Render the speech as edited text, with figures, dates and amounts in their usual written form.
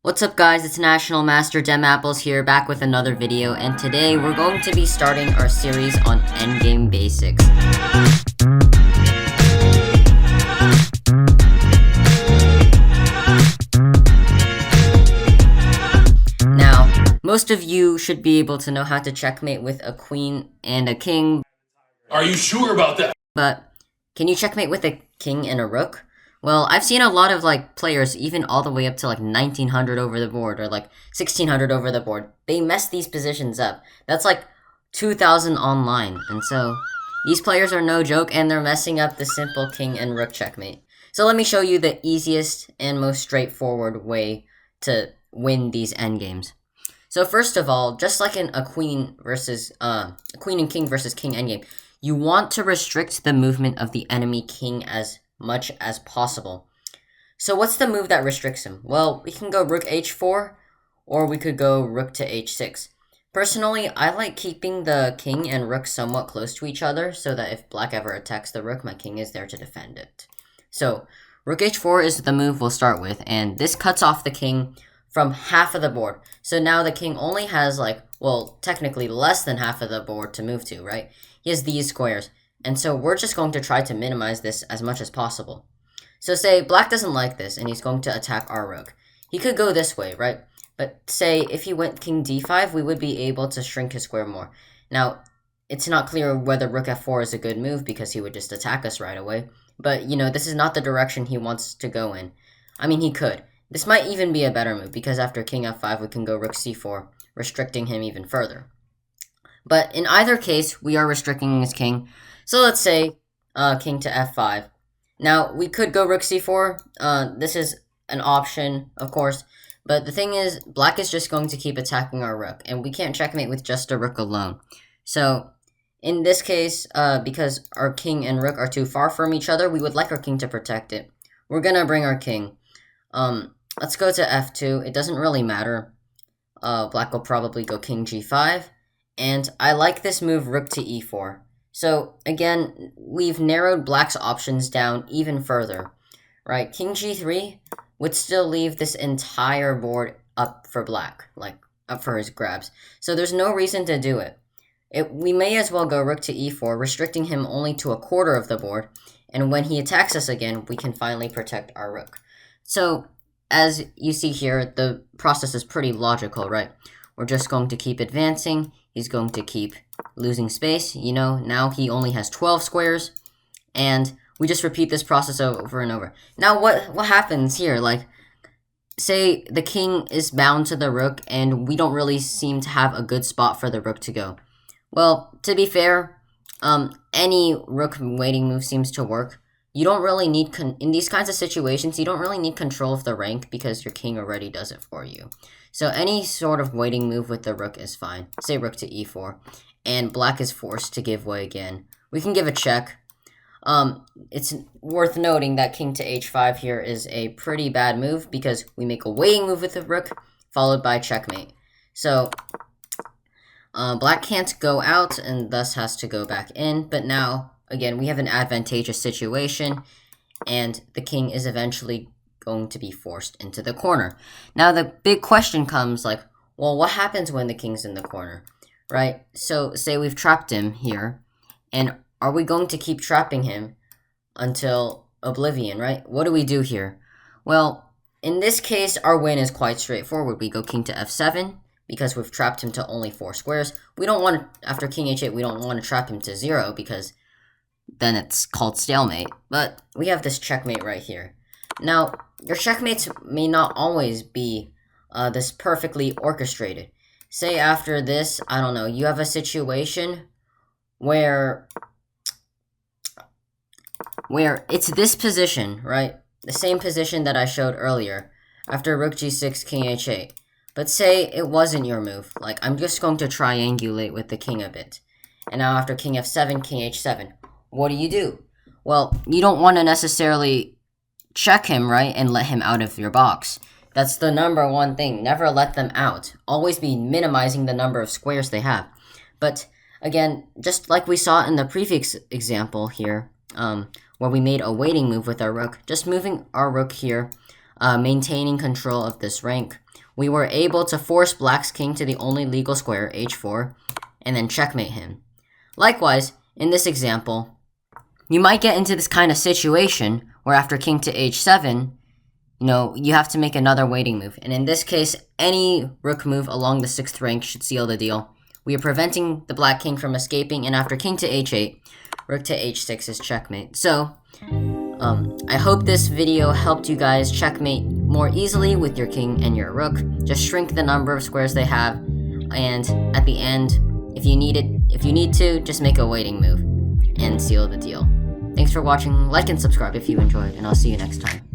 What's up guys, it's National Master Demapples here, back with another video, and today we're going to be starting our series on endgame basics. Now, most of you should be able to know how to checkmate with a queen and a king. Are you sure about that? But can you checkmate with a king and a rook? Well, I've seen a lot of, players, even all the way up to, 1900 over the board, or, 1600 over the board. They mess these positions up. That's, 2000 online. And so, these players are no joke, and they're messing up the simple king and rook checkmate. So let me show you the easiest and most straightforward way to win these endgames. So first of all, just like in a queen and king versus king endgame, you want to restrict the movement of the enemy king as much as possible. So what's the move that restricts him? Well, we can go rook h4, or we could go rook to h6. Personally, I like keeping the king and rook somewhat close to each other, so that if black ever attacks the rook, my king is there to defend it. So, rook h4 is the move we'll start with, and this cuts off the king from half of the board. So now the king only has, technically less than half of the board to move to, right? He has these squares. And so we're just going to try to minimize this as much as possible. So say black doesn't like this and he's going to attack our rook. He could go this way, right? But say if he went king d5, we would be able to shrink his square more. Now, it's not clear whether rook f4 is a good move because he would just attack us right away. But, this is not the direction he wants to go in. I mean, he could. This might even be a better move because after king f5, we can go rook c4, restricting him even further. But in either case, we are restricting his king. So let's say king to f5. Now, we could go rook c4. This is an option, of course. But the thing is, black is just going to keep attacking our rook. And we can't checkmate with just a rook alone. So, in this case, because our king and rook are too far from each other, we would like our king to protect it. We're going to bring our king. Let's go to f2. It doesn't really matter. Black will probably go king g5. And I like this move rook to e4. So, again, we've narrowed black's options down even further, right? King g3 would still leave this entire board up for black, up for his grabs. So there's no reason to do it. We may as well go rook to e4, restricting him only to a quarter of the board, and when he attacks us again, we can finally protect our rook. So, as you see here, the process is pretty logical, right? We're just going to keep advancing. He's going to keep losing space. Now he only has 12 squares. And we just repeat this process over and over. Now, what happens here? Say the king is bound to the rook, and we don't really seem to have a good spot for the rook to go. Well, to be fair, any rook waiting move seems to work. You don't really need, in these kinds of situations, you don't really need control of the rank because your king already does it for you. So any sort of waiting move with the rook is fine. Say rook to e4. And black is forced to give way again. We can give a check. It's worth noting that king to h5 here is a pretty bad move because we make a waiting move with the rook, followed by checkmate. So, black can't go out and thus has to go back in. But now, again, we have an advantageous situation. And the king is eventually going to be forced into the corner. Now the big question comes well, what happens when the king's in the corner, right? So say we've trapped him here, and are we going to keep trapping him until oblivion, right? What do we do here? Well, in this case, our win is quite straightforward. We go king to f7 because we've trapped him to only 4 squares. We don't want to, after king h8, we don't want to trap him to 0 because then it's called stalemate. But we have this checkmate right here. Now, your checkmates may not always be this perfectly orchestrated. Say after this, I don't know, you have a situation where it's this position, right? The same position that I showed earlier, after rook g6, king h8. But say it wasn't your move. I'm just going to triangulate with the king a bit. And now after king f7, king h7, what do? Well, you don't want to necessarily check him, right, and let him out of your box. That's the number one thing. Never let them out. Always be minimizing the number of squares they have. But, again, just like we saw in the previous example here, where we made a waiting move with our rook, just moving our rook here, maintaining control of this rank, we were able to force black's king to the only legal square, h4, and then checkmate him. Likewise, in this example, you might get into this kind of situation where after king to h7, you have to make another waiting move. And in this case, any rook move along the 6th rank should seal the deal. We are preventing the black king from escaping, and after king to h8, rook to h6 is checkmate. So, I hope this video helped you guys checkmate more easily with your king and your rook. Just shrink the number of squares they have, and at the end, if you need to, just make a waiting move and seal the deal. Thanks for watching. Like and subscribe if you enjoyed, and I'll see you next time.